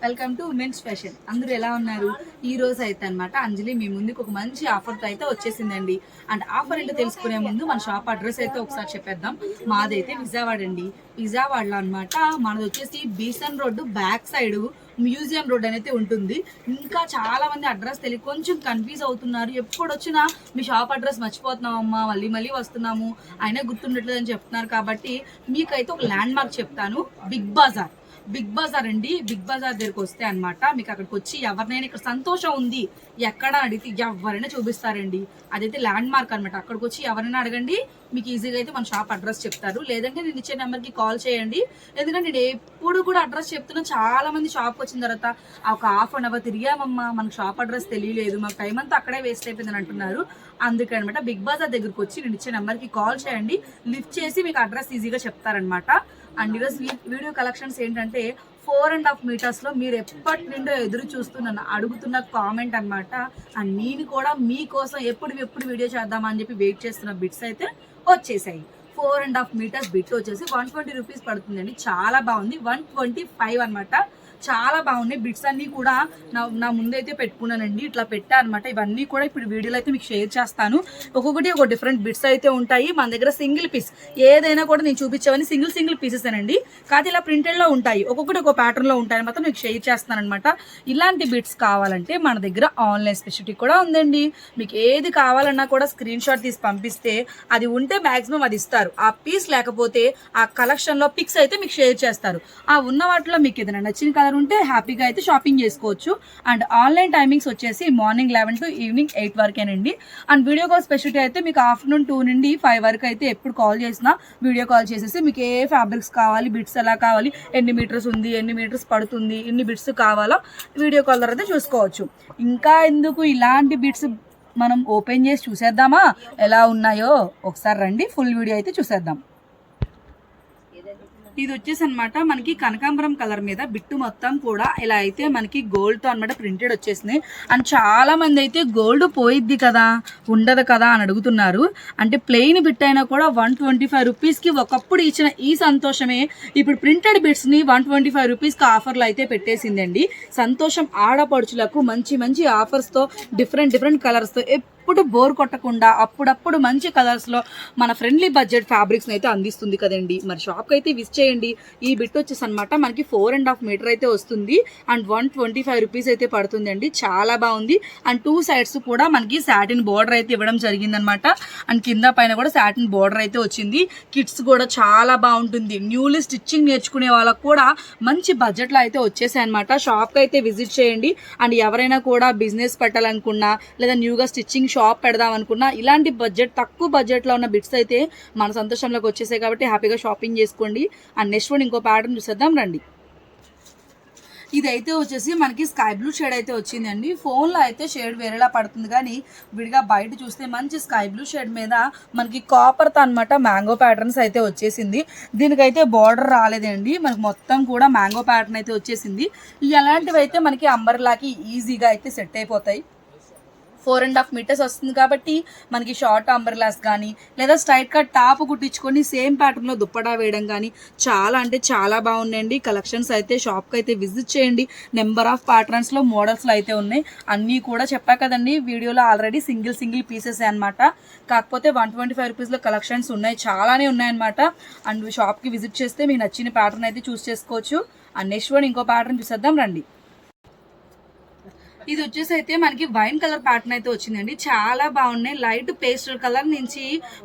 Welcome to women's fashion. అందరూ ఎలా ఉన్నారు? ఈ రోజు అయితే అనమాట అంజలి మీ ముందుకు ఒక మంచి ఆఫర్తో అయితే వచ్చేసిందండి. అండ్ ఆఫర్ ఏంటో తెలుసుకునే ముందు మన షాప్ అడ్రస్ అయితే ఒకసారి చెప్పేద్దాం. మాదైతే విజయవాడ అండి. విజయవాడలో అనమాట మనది వచ్చేసి Besant road back side museum road అనేది ఉంటుంది. ఇంకా చాలా మంది అడ్రస్ తెలియ కొంచెం కన్ఫ్యూజ్ అవుతున్నారు. ఎప్పుడు వచ్చినా మీ షాప్ అడ్రస్ మర్చిపోతున్నామమ్మా, మళ్ళీ మళ్ళీ వస్తున్నాము, అయినా గుర్తుండట్లేదు అని చెప్తున్నారు. కాబట్టి మీకైతే ఒక ల్యాండ్ మార్క్ చెప్తాను. బిగ్ బజార్ అండి. బిగ్ బజార్ దగ్గరకు వస్తే అనమాట మీకు అక్కడికి వచ్చి ఎవరినైనా ఇక్కడ సంతోషం ఉంది ఎక్కడ అడిగితే ఎవరైనా చూపిస్తారండి. అదైతే ల్యాండ్ మార్క్ అనమాట. అక్కడికి వచ్చి ఎవరైనా అడగండి, మీకు ఈజీగా అయితే మన షాప్ అడ్రస్ చెప్తారు. లేదంటే నేను ఇచ్చే నెంబర్కి కాల్ చేయండి. ఎందుకంటే నేను ఎప్పుడు కూడా అడ్రస్ చెప్తున్నా, చాలా మంది షాప్కి వచ్చిన తర్వాత ఒక ½ తిరిగామమ్మా, మనకు షాప్ అడ్రస్ తెలియలేదు, మాకు టైం అంతా అక్కడే వేస్ట్ అయిపోయిందని అంటున్నారు. అందుకే అనమాట బిగ్ బజార్ దగ్గరకు వచ్చి నేను ఇచ్చే నెంబర్కి కాల్ చేయండి. లిఫ్ట్ చేసి మీకు అడ్రస్ ఈజీగా చెప్తారనమాట. అండ్ ఈరోజు వీడియో కలెక్షన్స్ ఏంటంటే 4.5 మీటర్స్లో మీరు ఎప్పటి నుండో ఎదురు చూస్తున్న అడుగుతున్న కామెంట్ అనమాట. అండ్ నేను కూడా మీకోసం ఎప్పుడు వీడియో చేద్దామని చెప్పి వెయిట్ చేస్తున్న బిట్స్ అయితే వచ్చేసాయి. 4.5 మీటర్స్ బిట్ వచ్చేసి 120 రూపీస్ పడుతుందండి. చాలా బాగుంది. 125 అనమాట. చాలా బాగున్నాయి బిట్స్ అన్ని కూడా. నా ముందైతే పెట్టుకున్నానండి, ఇట్లా పెట్టా అనమాట. ఇవన్నీ కూడా ఇప్పుడు వీడియోలో అయితే మీకు షేర్ చేస్తాను. ఒక్కొక్కటి ఒక డిఫరెంట్ బిట్స్ అయితే ఉంటాయి. మన దగ్గర సింగిల్ పీస్ ఏదైనా కూడా నేను చూపించేవని సింగిల్ పీసెస్ అనండి. కాదు ఇలా ప్రింటెడ్ లో ఉంటాయి, ఒక్కొక్కటి ఒక ప్యాటర్న్ లో ఉంటాయి అనమాట. మీకు షేర్ చేస్తాను అనమాట. ఇలాంటి బిట్స్ కావాలంటే మన దగ్గర ఆన్లైన్ స్పెషాలిటీ కూడా ఉందండి. మీకు ఏది కావాలన్నా కూడా స్క్రీన్ షాట్ తీసి పంపిస్తే అది ఉంటే మాక్సిమం అది ఇస్తారు. ఆ పీస్ లేకపోతే ఆ కలెక్షన్ లో పిక్స్ అయితే మీకు షేర్ చేస్తారు. ఆ ఉన్న వాటిలో మీకు ఏదైనా నచ్చిన ఉంటే హ్యాపీగా అయితే షాపింగ్ చేసుకోవచ్చు. అండ్ ఆన్లైన్ టైమింగ్స్ వచ్చేసి మార్నింగ్ 11 to ఈవినింగ్ 8 వరకేనండి. అండ్ వీడియో కాల్ స్పెషాలిటీ అయితే మీకు ఆఫ్టర్నూన్ 2 నుండి 5 వరకు అయితే ఎప్పుడు కాల్ చేసినా వీడియో కాల్ చేసేసి మీకు ఏ ఫ్యాబ్రిక్స్ కావాలి, బిట్స్ ఎలా కావాలి, ఎన్ని మీటర్స్ ఉంది, ఎన్ని మీటర్స్ పడుతుంది, ఎన్ని బిట్స్ కావాలో వీడియో కాల్ ద్వారా అయితే చూసుకోవచ్చు. ఇంకా ఎందుకు ఇలాంటి బిట్స్ మనం ఓపెన్ చేసి చూసేద్దామా ఎలా ఉన్నాయో? ఒకసారి రండి, ఫుల్ వీడియో అయితే చూసేద్దాం. ఇది వచ్చేసి అనమాట మనకి కనకాంబరం కలర్ మీద బిట్టు మొత్తం కూడా ఇలా అయితే మనకి గోల్డ్ తో అనమాట ప్రింటెడ్ వచ్చేసినాయి. అండ్ చాలా మంది అయితే గోల్డ్ పోయిద్ది కదా, ఉండదు కదా అని అడుగుతున్నారు. అంటే ప్లెయిన్ బిట్ అయినా కూడా 125 రూపీస్కి ఒకప్పుడు ఇచ్చిన ఈ సంతోషమే ఇప్పుడు ప్రింటెడ్ బిట్స్ ని 125 రూపీస్కి ఆఫర్లు అయితే పెట్టేసిందండి. సంతోషం ఆడపడుచులకు మంచి ఆఫర్స్ తో డిఫరెంట్ కలర్స్ తో ఎప్పుడు బోర్ కొట్టకుండా అప్పుడప్పుడు మంచి కలర్స్లో మన ఫ్రెండ్లీ బడ్జెట్ ఫ్యాబ్రిక్స్ని అయితే అందిస్తుంది కదండి. మరి షాప్కి అయితే విజిట్ చేయండి. ఈ బిట్ వచ్చేసి అనమాట మనకి 4.5 మీటర్ అయితే వస్తుంది. అండ్ 125 రూపీస్ అయితే పడుతుందండి. చాలా బాగుంది. అండ్ 2 సైడ్స్ కూడా మనకి సాటిన్ బోర్డర్ అయితే ఇవ్వడం జరిగిందనమాట. అండ్ కింద పైన కూడా సాటిన్ బోర్డర్ అయితే వచ్చింది. కిట్స్ కూడా చాలా బాగుంటుంది. న్యూలీ స్టిచ్చింగ్ నేర్చుకునే వాళ్ళకు కూడా మంచి బడ్జెట్లో అయితే వచ్చేసాయి అనమాట. షాప్కి అయితే విజిట్ చేయండి. అండ్ ఎవరైనా కూడా బిజినెస్ పెట్టాలనుకున్నా లేదా న్యూగా స్టిచ్చింగ్ షాప్ పెడదాం అనుకున్నా ఇలాంటి తక్కువ బడ్జెట్లో ఉన్న బిట్స్ అయితే మన సంతోషంలోకి వచ్చేసాయి. కాబట్టి హ్యాపీగా షాపింగ్ చేసుకోండి. అండ్ నెక్స్ట్ వన్ ఇంకో ప్యాటర్న్ చూసేద్దాం రండి. ఇదైతే వచ్చేసి మనకి స్కై బ్లూ షేడ్ అయితే వచ్చిందండి. ఫోన్లో అయితే షేడ్ వేరేలా పడుతుంది, కానీ విడిగా బయట చూస్తే మంచి స్కై బ్లూ షేడ్ మీద మనకి కాపర్తో అనమాట మ్యాంగో ప్యాటర్న్స్ అయితే వచ్చేసింది. దీనికైతే బార్డర్ రాలేదండి, మనకి మొత్తం కూడా మ్యాంగో ప్యాటర్న్ అయితే వచ్చేసింది. ఎలాంటివి అయితే మనకి అంబర్లాకి ఈజీగా అయితే సెట్ అయిపోతాయి. 4.5 మీటర్స్ వస్తుంది కాబట్టి మనకి షార్ట్ అంబర్లాస్ కానీ లేదా స్ట్రైట్ కట్ టాప్ కుట్టించుకొని సేమ్ ప్యాటర్న్లో దుప్పటా వేయడం కానీ చాలా అంటే చాలా బాగున్నాయండి. కలెక్షన్స్ అయితే షాప్కి అయితే విజిట్ చేయండి. నెంబర్ ఆఫ్ ప్యాటర్న్స్లో మోడల్స్లో అయితే ఉన్నాయి. అన్నీ కూడా చెప్పా కదండి వీడియోలో ఆల్రెడీ సింగిల్ పీసెస్ అనమాట. కాకపోతే 125 రూపీస్లో కలెక్షన్స్ ఉన్నాయి, చాలానే ఉన్నాయన్నమాట. అండ్ షాప్కి విజిట్ చేస్తే మీకు నచ్చిన ప్యాటర్న్ అయితే చూస్ చేసుకోవచ్చు. అండ్ నెక్స్ట్ వన్ ఇంకో ప్యాటర్న్ చూసేద్దాం రండి. ఇది వచ్చేసి అయితే మనకి వైన్ కలర్ ప్యాటర్న్ అయితే వచ్చిందండి. చాలా బాగున్నాయి. లైట్ పేస్టల్ కలర్ నుంచి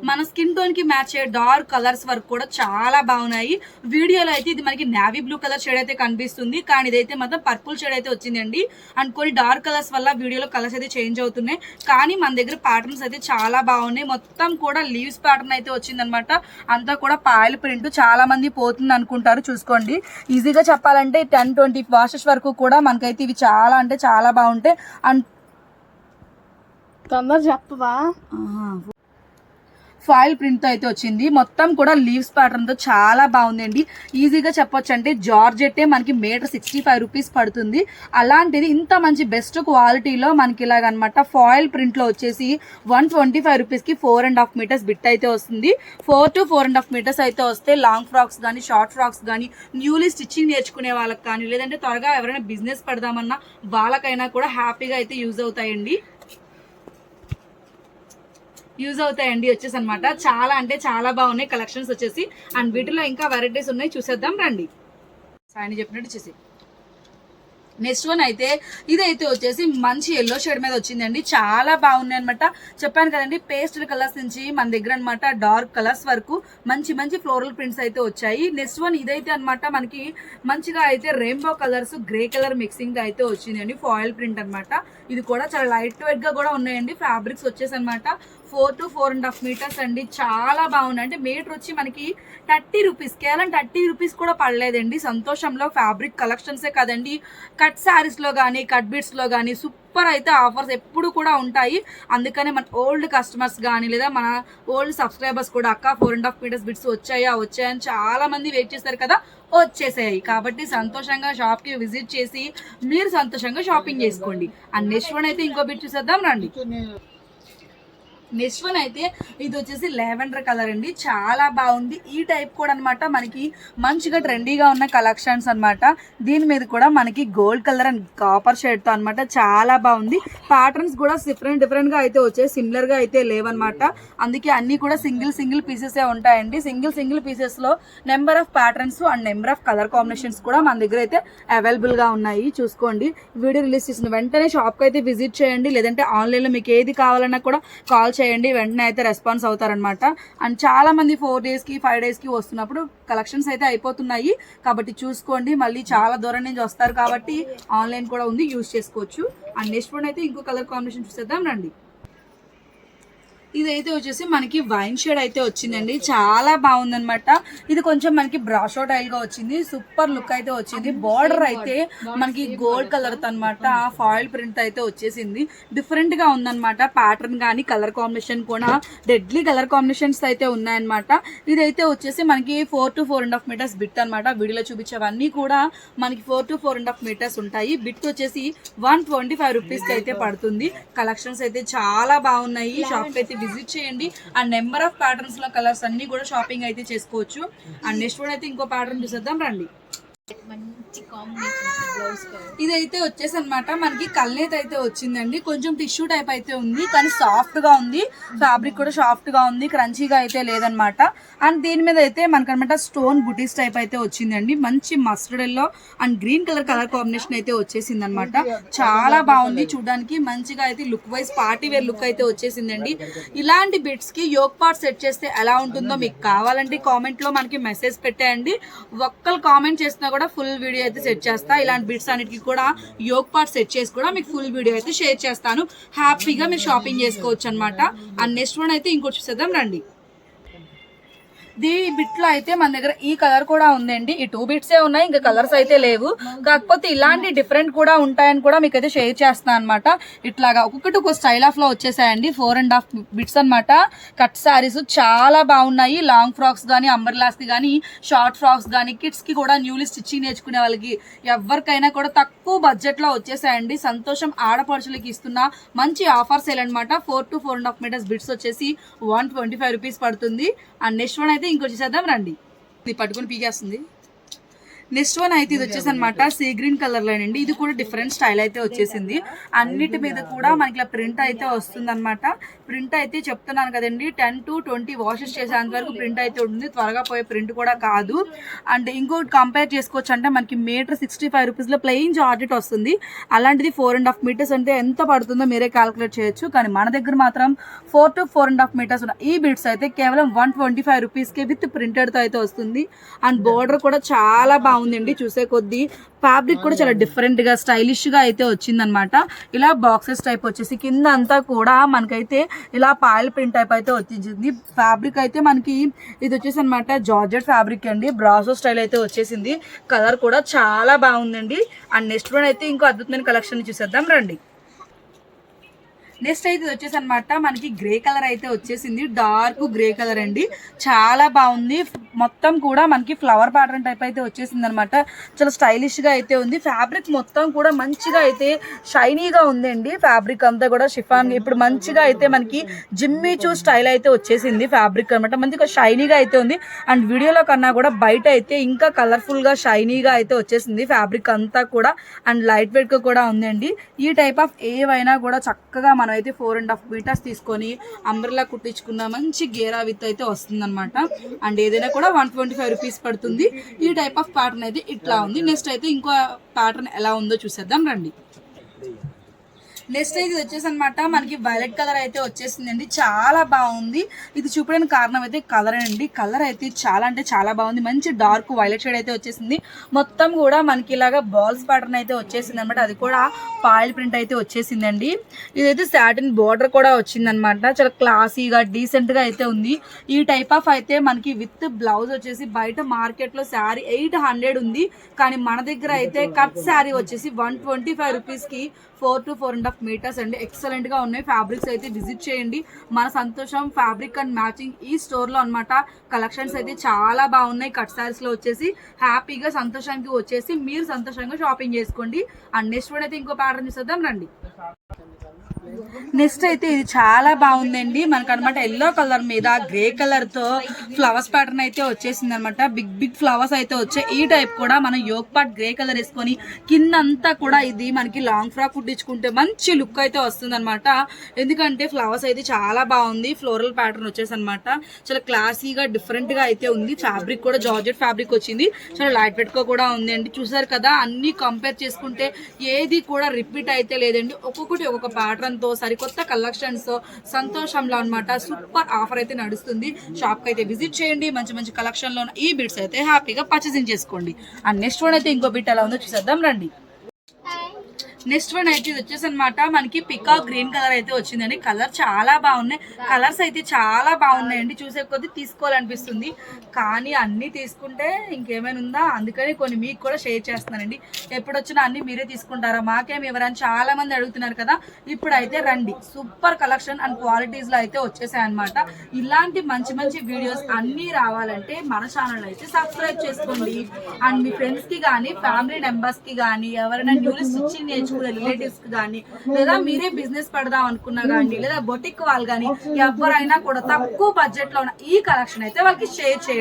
మన స్కిన్ టోన్ కి మ్యాచ్ అయ్యే డార్క్ కలర్స్ వరకు కూడా చాలా బాగున్నాయి. వీడియోలో అయితే ఇది మనకి నావీ బ్లూ కలర్ షేడ్ అయితే కనిపిస్తుంది, కానీ ఇదైతే మాత్రం పర్పుల్ షేడ్ అయితే వచ్చిందండి. అండ్ కొన్ని డార్క్ కలర్స్ వల్ల వీడియోలో కలర్స్ అయితే చేంజ్ అవుతున్నాయి, కానీ మన దగ్గర ప్యాటర్న్స్ అయితే చాలా బాగున్నాయి. మొత్తం కూడా లీవ్స్ ప్యాటర్న్ అయితే వచ్చిందనమాట. అంతా కూడా పాయల్ ప్రింట్. చాలా మంది పోతుంది అనుకుంటారు, చూసుకోండి. ఈజీగా చెప్పాలంటే 10-20 వాషెస్ వరకు కూడా మనకైతే ఇవి చాలా అంటే చాలా బాగుంటాయి. అండ్ తొందర చెప్పవా? ఫాయిల్ ప్రింట్తో అయితే వచ్చింది. మొత్తం కూడా లీవ్స్ ప్యాటర్న్తో చాలా బాగుందండి. ఈజీగా చెప్పొచ్చు అంటే జార్జెట్టే మనకి మీటర్ 65 రూపీస్ పడుతుంది. అలాంటిది ఇంత మంచి బెస్ట్ క్వాలిటీలో మనకి ఇలాగనమాట ఫాయిల్ ప్రింట్లో వచ్చేసి 125 రూపీస్కి 4.5 మీటర్స్ బిట్ అయితే వస్తుంది. 4 to 4.5 మీటర్స్ అయితే వస్తే లాంగ్ ఫ్రాక్స్ కానీ షార్ట్ ఫ్రాక్స్ కానీ న్యూలీ స్టిచ్చింగ్ నేర్చుకునే వాళ్ళకి కానీ లేదంటే త్వరగా ఎవరైనా బిజినెస్ పెడదామన్నా వాళ్ళకైనా కూడా హ్యాపీగా అయితే యూజ్ అవుతాయండి వచ్చేసి అనమాట. చాలా అంటే చాలా బాగున్నాయి కలెక్షన్స్ వచ్చేసి. అండ్ వీటిలో ఇంకా వెరైటీస్ ఉన్నాయి, చూసేద్దాం రండి. సాయిని చెప్పినట్టు చేసి నెక్స్ట్ వన్ అయితే ఇదైతే వచ్చేసి మంచి ఎల్లో షేడ్ మీద వచ్చిందండి. చాలా బాగున్నాయి అనమాట. చెప్పాను కదండి పేస్టల్ కలర్స్ నుంచి మన దగ్గర అనమాట డార్క్ కలర్స్ వరకు మంచి మంచి ఫ్లోరల్ ప్రింట్స్ అయితే వచ్చాయి. నెక్స్ట్ వన్ ఇదైతే అనమాట మనకి మంచిగా అయితే rainbow colours grey colour mixing అయితే వచ్చిందండి. ఫాయిల్ ప్రింట్ అనమాట. ఇది కూడా చాలా లైట్ వెయిట్ గా కూడా ఉన్నాయండి. ఫ్యాబ్రిక్స్ వచ్చేసి అనమాట 4 to 4.5 మీటర్స్ అండి. చాలా బాగున్నాయి. అంటే మీటర్ వచ్చి మనకి 30 రూపీస్, కేవలం 30 రూపీస్ కూడా పడలేదండి. సంతోషంలో ఫ్యాబ్రిక్ కలెక్షన్సే కదండి, కట్ శారీస్లో కానీ కట్ బిట్స్లో కానీ సూపర్ అయితే ఆఫర్స్ ఎప్పుడు కూడా ఉంటాయి. అందుకనే మన ఓల్డ్ కస్టమర్స్ కానీ లేదా మన ఓల్డ్ సబ్స్క్రైబర్స్ కూడా అక్క 4.5 మీటర్స్ బిట్స్ వచ్చాయని చాలా మంది వెయిట్ చేస్తారు కదా, వచ్చేసాయి. కాబట్టి సంతోషంగా షాప్కి విజిట్ చేసి మీరు సంతోషంగా షాపింగ్ చేసుకోండి. అండ్ నెక్స్ట్ వన్ అయితే ఇంకో బిట్ చూసేద్దాం రండి. నెక్స్ట్ వన్ అయితే ఇది వచ్చేసి లావెండర్ కలర్ అండి. చాలా బాగుంది. ఈ టైప్ కూడా అనమాట మనకి మంచిగా ట్రెండీగా ఉన్న కలెక్షన్స్ అనమాట. దీని మీద కూడా మనకి గోల్డ్ కలర్ అండ్ కాపర్ షేడ్తో అనమాట చాలా బాగుంది. ప్యాటర్న్స్ కూడా డిఫరెంట్ గా అయితే వచ్చాయి, సిమిలర్ గా అయితే లేవన్నమాట. అందుకే అన్ని కూడా సింగిల్ పీసెస్ ఉంటాయండి. సింగిల్ పీసెస్ లో number of patterns and number of colour combinations కూడా మన దగ్గర అయితే అవైలబుల్ గా ఉన్నాయి. చూసుకోండి. వీడియో రిలీజ్ చేసిన వెంటనే షాప్ కి అయితే విజిట్ చేయండి. లేదంటే ఆన్లైన్ లో మీకు ఏది కావాలన్నా కూడా కాల్ చేయండి, వెంటనే అయితే రెస్పాన్స్ అవుతారనమాట. అండ్ చాలా మంది 4 days కి 5 days కి వస్తున్నప్పుడు కలెక్షన్స్ అయితే అయిపోతున్నాయి. కాబట్టి చూసుకోండి. మళ్ళీ చాలా దూరం నుంచి వస్తారు కాబట్టి ఆన్లైన్ కూడా ఉంది, యూజ్ చేసుకోవచ్చు. అండ్ నెక్స్ట్ వన్ అయితే ఇంకో కలర్ కాంబినేషన్ చూసేద్దాం రండి. ఇదైతే వచ్చేసి మనకి వైన్ షేడ్ అయితే వచ్చిందండి. చాలా బాగుందనమాట. ఇది కొంచెం మనకి బ్రాషో టైల్ గా వచ్చింది. సూపర్ లుక్ అయితే వచ్చింది. బార్డర్ అయితే మనకి గోల్డ్ కలర్ తో అనమాట ఫాయిల్ ప్రింట్ అయితే వచ్చేసింది. డిఫరెంట్ గా ఉందన్నమాట. ప్యాటర్న్ కానీ కలర్ కాంబినేషన్ కూడా డెడ్లీ కలర్ కాంబినేషన్స్ అయితే ఉన్నాయన్నమాట. ఇదైతే వచ్చేసి మనకి 4 to 4.5 మీటర్స్ బిట్ అనమాట. వీడియోలో చూపించేవన్నీ కూడా మనకి 4 to 4.5 మీటర్స్ ఉంటాయి. బిట్ వచ్చేసి 125 రూపీస్ కి అయితే పడుతుంది. కలెక్షన్స్ అయితే చాలా బాగున్నాయి. షాప్ అయితే విజిట్ చేయండి. అండ్ నెంబర్ ఆఫ్ ప్యాటర్న్స్ లో కలర్స్ అన్ని కూడా షాపింగ్ అయితే చేసుకోవచ్చు. అండ్ నెక్స్ట్ కూడా అయితే ఇంకో ప్యాటర్న్ చూసేద్దాం రండి. ఇదైతే వచ్చేసి అనమాట మనకి కల్నేత అయితే వచ్చిందండి. కొంచెం టిష్యూ టైప్ అయితే ఉంది, కానీ సాఫ్ట్ గా ఉంది. ఫ్యాబ్రిక్ కూడా సాఫ్ట్ గా ఉంది, క్రంచీగా అయితే లేదనమాట. అండ్ దీని మీద అయితే మనకనమాట స్టోన్ బుటీస్ టైప్ అయితే వచ్చిందండి. మంచి mustard yellow and green colour combination అయితే వచ్చేసింది అనమాట. చాలా బాగుంది చూడడానికి. మంచిగా అయితే look wise party wear look అయితే వచ్చేసిందండి. ఇలాంటి బిట్స్ కి యోక్ పార్ట్ సెట్ చేస్తే ఎలా ఉంటుందో మీకు కావాలంటే కామెంట్ లో మనకి మెసేజ్ పెట్టేయండి. ఒక్కరు కామెంట్ చేసినా కూడా ఫుల్ వీడియో అయితే సెట్ చేస్తా. ఇలాంటి బిట్స్ అన్నిటికీ కూడా యోక్ పార్ట్ సెట్ చేసి కూడా మీకు ఫుల్ వీడియో అయితే షేర్ చేస్తాను. హ్యాపీగా మీరు షాపింగ్ చేసుకోవచ్చు అనమాట. అండ్ నెక్స్ట్ వన్ అయితే ఇంకోటి చూసేద్దాం రండి. బిట్లో అయితే మన దగ్గర ఈ కలర్ కూడా ఉందండి. ఈ 2 బిట్సే ఉన్నాయి, ఇంకా కలర్స్ అయితే లేవు. కాకపోతే ఇలాంటి డిఫరెంట్ కూడా ఉంటాయని కూడా మీకు అయితే షేర్ చేస్తాను అనమాట. ఇట్లాగా ఒక్కొక్కటి ఒక స్టైల్ ఆఫ్ లో వచ్చేసాయండి. 4.5 బిట్స్ అనమాట. కట్ శారీస్ చాలా బాగున్నాయి. లాంగ్ ఫ్రాక్స్ కానీ అంబర్లాస్ కి కానీ షార్ట్ ఫ్రాక్స్ కానీ కిడ్స్ కి కూడా న్యూలీ స్టిచ్చింగ్ నేర్చుకునే వాళ్ళకి ఎవరికైనా కూడా తక్కువ బడ్జెట్ లో వచ్చేసాయండి. సంతోషం ఆడపడుచులకి ఇస్తున్న మంచి ఆఫర్ సేల్ అనమాట. 4 to 4.5 మీటర్స్ బిట్స్ వచ్చేసి 125 రూపీస్ పడుతుంది. అండ్ నెక్స్ట్ వన్ అయితే ఇంకొచ్చి చేద్దాం రండి. ఇది పట్టుకొని పీకేస్తుంది. నెక్స్ట్ వన్ అయితే ఇది వచ్చేసి అనమాట సీ గ్రీన్ కలర్ లో అండి. ఇది కూడా డిఫరెంట్ స్టైల్ అయితే వచ్చేసింది. అన్నిటి మీద కూడా మనకి ఇలా ప్రింట్ అయితే వస్తుంది అనమాట. ప్రింట్ అయితే చెప్తున్నాను కదండి, 10 to 20 వాషెస్ చేసేంత వరకు ప్రింట్ అయితే ఉంటుంది. త్వరగా పోయే ప్రింట్ కూడా కాదు. అండ్ ఇంకోటి కంపేర్ చేసుకోవచ్చు అంటే మనకి మీటర్ 65 రూపీస్ లో ప్లెయిన్ జార్జెట్ వస్తుంది. అలాంటిది 4.5 మీటర్స్ అంటే ఎంత పడుతుందో మీరే క్యాలిక్యులేట్ చేయొచ్చు. కానీ మన దగ్గర మాత్రం 4 to 4.5 మీటర్స్ ఉన్న ఈ బిట్స్ అయితే కేవలం 125 రూపీస్ కి విత్ ప్రింటెడ్ తో అయితే వస్తుంది. అండ్ బోర్డర్ కూడా చాలా బాగుందండి. చూసే కొద్దీ ఫ్యాబ్రిక్ కూడా చాలా డిఫరెంట్ గా స్టైలిష్ గా అయితే వచ్చిందనమాట. ఇలా బాక్సెస్ టైప్ వచ్చేసి కింద అంతా కూడా మనకైతే ఇలా పాయల్ ప్రింట్ టైప్ అయితే వచ్చింది. ఫ్యాబ్రిక్ అయితే మనకి ఇది వచ్చేసి అనమాట జార్జెట్ ఫ్యాబ్రిక్ అండి. బ్రాసో స్టైల్ అయితే వచ్చేసింది. కలర్ కూడా చాలా బాగుందండి. అండ్ నెక్స్ట్ వన్ అయితే ఇంకో అద్భుతమైన కలెక్షన్ చూసేద్దాం రండి. నెక్స్ట్ అయితే ఇది వచ్చేసి అనమాట మనకి గ్రే కలర్ అయితే వచ్చేసింది, డార్క్ గ్రే కలర్ అండి, చాలా బాగుంది. మొత్తం కూడా మనకి ఫ్లవర్ ప్యాటర్న్ టైప్ అయితే వచ్చేసింది అనమాట, చాలా స్టైలిష్ గా అయితే ఉంది. ఫ్యాబ్రిక్ మొత్తం కూడా మంచిగా అయితే షైనీగా ఉందండి, ఫ్యాబ్రిక్ అంతా కూడా షిఫాన్ ఇప్పుడు మంచిగా అయితే మనకి జిమ్మిచూ స్టైల్ అయితే వచ్చేసింది ఫ్యాబ్రిక్ అనమాట, మంచిగా షైనీగా అయితే ఉంది. అండ్ వీడియోలో కన్నా కూడా బయట అయితే ఇంకా కలర్ఫుల్ గా షైనీగా అయితే వచ్చేసింది ఫ్యాబ్రిక్ అంతా కూడా. అండ్ లైట్ వెయిట్ గా కూడా ఉందండి. ఈ టైప్ ఆఫ్ ఏవైనా కూడా చక్కగా మనం అయితే 4.5 మీటర్స్ తీసుకొని అంబ్రెల్లా కుట్టించుకున్న మంచి గేరా విత్ అయితే వస్తుంది అనమాట. అండ్ ఏదైనా కూడా 125 రూపీస్ పడుతుంది. ఈ టైప్ ఆఫ్ ప్యాటర్న్ అయితే ఇట్లా ఉంది. నెక్స్ట్ అయితే ఇంకో ప్యాటర్న్ ఎలా ఉందో చూసేద్దాం రండి. నెక్స్ట్ అయితే ఇది వచ్చేసి అనమాట మనకి వైలెట్ కలర్ అయితే వచ్చేసిందండి, చాలా బాగుంది. ఇది చూపడానికి కారణం అయితే కలర్ అండి, కలర్ అయితే చాలా అంటే చాలా బాగుంది, మంచి డార్క్ వైలెట్ షేడ్ అయితే వచ్చేసింది. మొత్తం కూడా మనకి ఇలాగా బాల్స్ ప్యాటర్న్ అయితే వచ్చేసింది అనమాట, అది కూడా పాయిల్ ప్రింట్ అయితే వచ్చేసిందండి. ఇదైతే సాటిన్ బోర్డర్ కూడా వచ్చిందనమాట, చాలా క్లాసీగా డీసెంట్ గా అయితే ఉంది. ఈ టైప్ ఆఫ్ అయితే మనకి విత్ బ్లౌజ్ వచ్చేసి బయట మార్కెట్ లో శారీ 800 ఉంది, కానీ మన దగ్గర అయితే కట్ శారీ వచ్చేసి 125 రూపీస్ కి 4 to 4.5 మీటర్స్ అండి. ఎక్సలెంట్ గా ఉన్నాయి ఫ్యాబ్రిక్స్ అయితే విజిట్ చేయండి. మన సంతోషం ఫ్యాబ్రిక్ అండ్ మ్యాచింగ్ ఈ స్టోర్ లో అనమాట. కలెక్షన్స్ అయితే చాలా బాగున్నాయి. కట్ సారీస్ లో వచ్చేసి హ్యాపీగా సంతోషానికి వచ్చేసి మీరు సంతోషంగా షాపింగ్ చేసుకోండి. అండ్ నెక్స్ట్ అయితే ఇంకో ప్యాటర్న్ చూసేద్దాం రండి. నెక్స్ట్ అయితే ఇది చాలా బాగుందండి మనకు అనమాట, ఎల్లో కలర్ మీద గ్రే కలర్ తో ఫ్లవర్స్ ప్యాటర్న్ అయితే వచ్చేసింది అనమాట. బిగ్ బిగ్ ఫ్లవర్స్ అయితే వచ్చాయి. ఈ టైప్ కూడా మనం యోక్ పార్ట్ గ్రే కలర్ వేసుకొని కిందంతా కూడా ఇది మనకి లాంగ్ ఫ్రాక్ కుట్టించుకుంటే మంచి లుక్ అయితే వస్తుంది అనమాట. ఎందుకంటే ఫ్లవర్స్ అయితే చాలా బాగుంది, ఫ్లోరల్ ప్యాటర్న్ వచ్చేసి అనమాట, చాలా క్లాసీగా డిఫరెంట్ గా అయితే ఉంది. ఫ్యాబ్రిక్ కూడా జార్జెట్ ఫ్యాబ్రిక్ వచ్చింది, చాలా లైట్ వెయిట్ గా కూడా ఉంది అండి. చూసారు కదా, అన్ని కంపేర్ చేసుకుంటే ఏది కూడా రిపీట్ అయితే లేదండి. ఒక్కొక్కటి ఒక్కొక్క ప్యాటర్న్ తో సరికొత్త కలెక్షన్స్ తో సంతోషంలో అనమాట సూపర్ ఆఫర్ అయితే నడుస్తుంది. షాప్ కి అయితే విజిట్ చేయండి. మంచి మంచి కలెక్షన్ లో ఈ బిట్స్ అయితే హ్యాపీగా పర్చేసింగ్ చేసుకోండి. అండ్ నెక్స్ట్ వన్ అయితే ఇంకో బిట్ ఎలా ఉందో చూసేద్దాం రండి. నెక్స్ట్ వన్ అయితే ఇది వచ్చేసి అనమాట మనకి పికాక్ గ్రీన్ కలర్ అయితే వచ్చిందండి. కలర్ చాలా బాగున్నాయి, కలర్స్ అయితే చాలా బాగున్నాయండి. చూసే కొద్ది తీసుకోవాలనిపిస్తుంది, కానీ అన్ని తీసుకుంటే ఇంకేమైనా ఉందా, అందుకని కొన్ని మీకు కూడా షేర్ చేస్తున్నానండి. ఎప్పుడు వచ్చినా అన్ని మీరే తీసుకుంటారా, మాకేం ఎవరైనా చాలా మంది అడుగుతున్నారు కదా. ఇప్పుడు అయితే రండి, సూపర్ కలెక్షన్ అండ్ క్వాలిటీస్ లో అయితే వచ్చేసాయి అనమాట. ఇలాంటి మంచి మంచి వీడియోస్ అన్ని రావాలంటే మన ఛానల్ అయితే సబ్స్క్రైబ్ చేసుకోండి. అండ్ మీ ఫ్రెండ్స్ కి కానీ ఫ్యామిలీ మెంబర్స్ కి కానీ ఎవరైనా న్యూలీ స్టిచ్చింగ్ నేర్చుకునే రిలేటివ్స్ కి కానీ, లేదా మీరే బిజినెస్ పెడదాం అనుకున్నా కానీ, లేదా బొటిక్ వాళ్ళు కానీ ఎవరైనా కూడా తక్కువ బడ్జెట్ లో ఉన్న ఈ కలెక్షన్ అయితే వాళ్ళకి షేర్ చేయండి.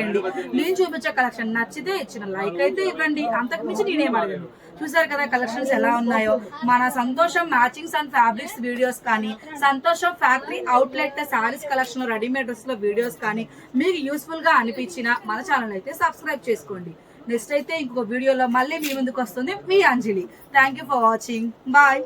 నేను చూపించే కలెక్షన్ నచ్చితే ఇచ్చిన లైక్ అయితే ఇవ్వండి, అంతకు మించి నేనేం అడగను. చూసారు కదా కలెక్షన్స్ ఎలా ఉన్నాయో. మన సంతోషం మ్యాచింగ్స్ అండ్ ఫ్యాబ్రిక్స్ వీడియోస్ కానీ, సంతోషం factory outlet saris collection readymade dress లో వీడియోస్ కానీ మీకు యూస్ఫుల్ గా అనిపించిన మన ఛానల్ అయితే సబ్స్క్రైబ్ చేసుకోండి. నెక్స్ట్ అయితే ఇంకొక వీడియోలో మళ్ళీ మీ ముందుకు వస్తుంది మీ Anjali. Thank you for watching. Bye.